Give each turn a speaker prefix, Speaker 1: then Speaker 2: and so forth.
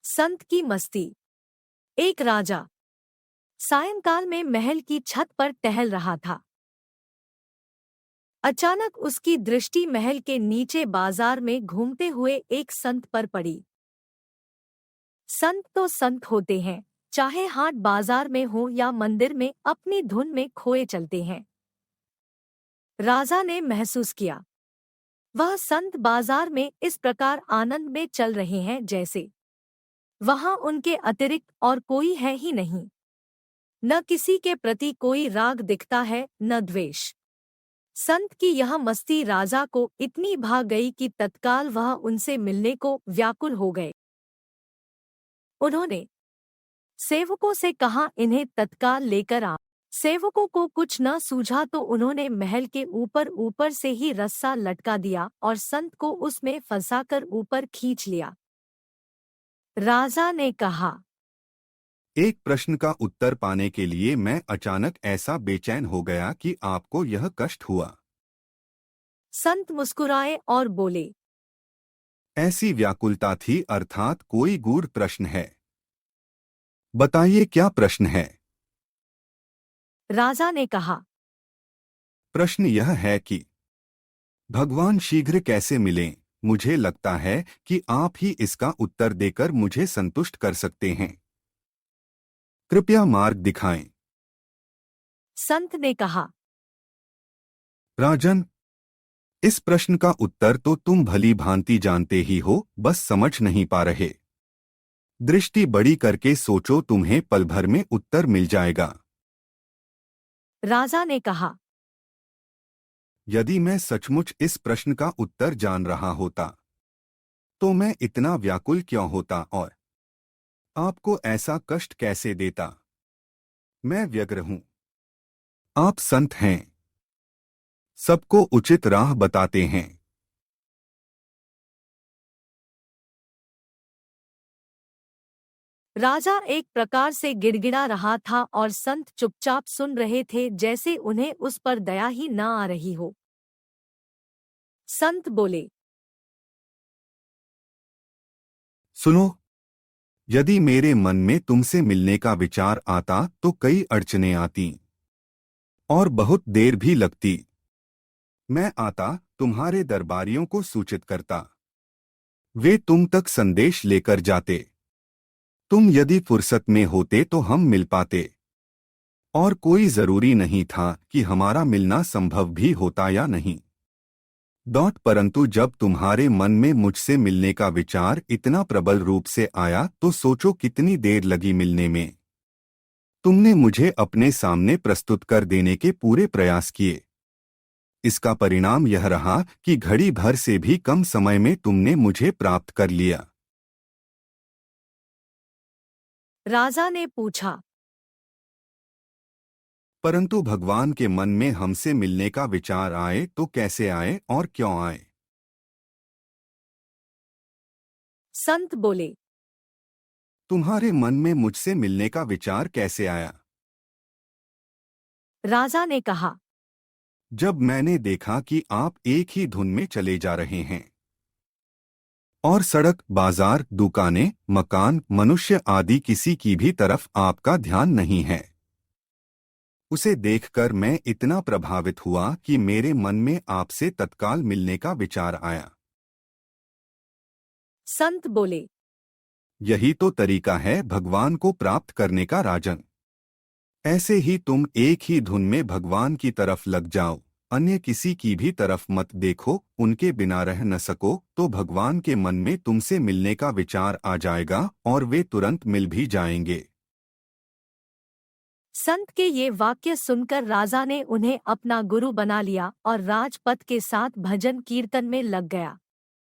Speaker 1: संत की मस्ती। एक राजा सायंकाल में महल की छत पर टहल रहा था। अचानक उसकी दृष्टि महल के नीचे बाजार में घूमते हुए एक संत पर पड़ी। संत तो संत होते हैं, चाहे हाट बाजार में हो या मंदिर में अपनी धुन में खोए चलते हैं। राजा ने महसूस किया, वह संत बाजार में इस प्रकार आनंद में चल रहे हैं जैसे वहां उनके अतिरिक्त और कोई है ही नहीं। न किसी के प्रति कोई राग दिखता है, न द्वेष। संत की यह मस्ती राजा को इतनी भा गई कि तत्काल वह उनसे मिलने को व्याकुल हो गए। उन्होंने सेवकों से कहा, इन्हें तत्काल लेकर आ। सेवकों को कुछ न सूझा तो उन्होंने महल के ऊपर ऊपर से ही रस्सा लटका दिया और संत को उसमें फंसाकर ऊपर खींच लिया। राजा ने कहा,
Speaker 2: एक प्रश्न का उत्तर पाने के लिए मैं अचानक ऐसा बेचैन हो गया कि आपको यह कष्ट हुआ।
Speaker 1: संत मुस्कुराए और बोले,
Speaker 2: ऐसी व्याकुलता थी, अर्थात कोई गूढ़ प्रश्न है। बताइए क्या प्रश्न है।
Speaker 1: राजा ने कहा,
Speaker 2: प्रश्न यह है कि भगवान शीघ्र कैसे मिलें। मुझे लगता है कि आप ही इसका उत्तर देकर मुझे संतुष्ट कर सकते हैं। कृपया मार्ग दिखाएं।
Speaker 1: संत ने कहा,
Speaker 2: राजन, इस प्रश्न का उत्तर तो तुम भली भांति जानते ही हो, बस समझ नहीं पा रहे। दृष्टि बड़ी करके सोचो, तुम्हें पल भर में उत्तर मिल जाएगा।
Speaker 1: राजा ने कहा,
Speaker 2: यदि मैं सचमुच इस प्रश्न का उत्तर जान रहा होता तो मैं इतना व्याकुल क्यों होता और आपको ऐसा कष्ट कैसे देता। मैं व्यग्र हूं, आप संत हैं, सबको उचित राह बताते हैं।
Speaker 1: राजा एक प्रकार से गिड़गिड़ा रहा था और संत चुपचाप सुन रहे थे, जैसे उन्हें उस पर दया ही न आ रही हो। संत बोले,
Speaker 2: सुनो, यदि मेरे मन में तुमसे मिलने का विचार आता तो कई अड़चनें आती और बहुत देर भी लगती। मैं आता, तुम्हारे दरबारियों को सूचित करता, वे तुम तक संदेश लेकर जाते। तुम यदि फुर्सत में होते तो हम मिल पाते और कोई जरूरी नहीं था कि हमारा मिलना संभव भी होता या नहीं। परंतु जब तुम्हारे मन में मुझसे मिलने का विचार इतना प्रबल रूप से आया तो सोचो कितनी देर लगी मिलने में। तुमने मुझे अपने सामने प्रस्तुत कर देने के पूरे प्रयास किए। इसका परिणाम यह रहा कि घड़ी भर से भी कम समय में तुमने मुझे प्राप्त कर लिया।
Speaker 1: राजा ने पूछा,
Speaker 2: परंतु भगवान के मन में हमसे मिलने का विचार आए तो कैसे आए और क्यों आए।
Speaker 1: संत बोले,
Speaker 2: तुम्हारे मन में मुझसे मिलने का विचार कैसे आया।
Speaker 1: राजा ने कहा,
Speaker 2: जब मैंने देखा कि आप एक ही धुन में चले जा रहे हैं और सड़क, बाजार, दुकानें, मकान, मनुष्य आदि किसी की भी तरफ आपका ध्यान नहीं है। उसे देखकर मैं इतना प्रभावित हुआ कि मेरे मन में आपसे तत्काल मिलने का विचार आया।
Speaker 1: संत बोले,
Speaker 2: यही तो तरीका है भगवान को प्राप्त करने का, राजन। ऐसे ही तुम एक ही धुन में भगवान की तरफ लग जाओ, अन्य किसी की भी तरफ मत देखो, उनके बिना रह न सको तो भगवान के मन में तुमसे मिलने का विचार आ जाएगा और वे तुरंत मिल भी जाएंगे।
Speaker 1: संत के ये वाक्य सुनकर राजा ने उन्हें अपना गुरु बना लिया और राजपथ के साथ भजन कीर्तन में लग गया।